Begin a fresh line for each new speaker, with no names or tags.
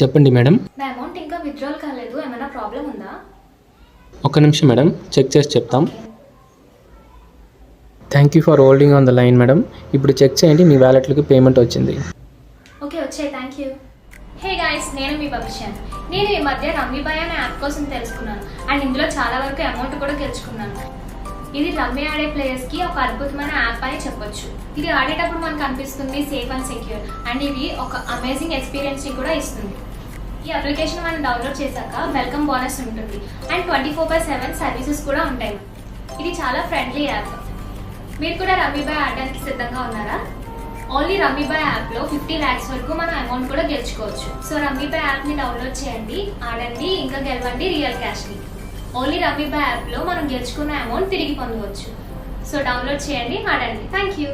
చెప్పండి మేడం.
నా అమౌంట్ ఇంకా విత్డ్రాల్ కాలేదు, ఏమైనా ప్రాబ్లం ఉందా?
ఒక్క నిమిషం మేడం, చెక్ చేసి చెప్తాం. Thank you for holding on the line madam. ఇప్పుడు చెక్ చేయండి, మీ వ్యాలెట్లోకి పేమెంట్ వచ్చింది.
ఓకే, వచ్చాయి, థ్యాంక్ యూ. హే గాయస్, నేను మీ భవిష్యత్. నేను ఈ మధ్య రమ్మీబాయ్ అనే యాప్ కోసం తెలుసుకున్నాను అండ్ ఇందులో చాలా వరకు అమౌంట్ కూడా గెలుచుకున్నాను. ఇది రమ్మీ ఆడే ప్లేయర్స్కి ఒక అద్భుతమైన యాప్ అని చెప్పొచ్చు. ఇది ఆడేటప్పుడు మనకు అనిపిస్తుంది సేఫ్ అండ్ సెక్యూర్ అండ్ ఇది ఒక అమేజింగ్ ఎక్స్పీరియన్స్ని కూడా ఇస్తుంది. ఈ అప్లికేషన్ మనం డౌన్లోడ్ చేశాక వెల్కమ్ బోనస్ ఉంటుంది అండ్ 24/7 సర్వీసెస్ కూడా ఉంటాయి. ఇది చాలా ఫ్రెండ్లీ యాప్. మీరు కూడా రమ్మీబాయ్ ఆడడానికి సిద్ధంగా ఉన్నారా? ఓన్లీ రమ్మీబాయ్ యాప్లో 50 lakhs వరకు మనం అమౌంట్ కూడా గెలుచుకోవచ్చు. సో రమ్మీబాయ్ యాప్ని డౌన్లోడ్ చేయండి, ఆడండి, ఇంకా గెలవండి రియల్ క్యాష్ని. ఓన్లీ రమ్మీబాయ్ యాప్లో మనం గెలుచుకున్న అమౌంట్ తిరిగి పొందవచ్చు. సో డౌన్లోడ్ చేయండి, ఆడండి. Thank you.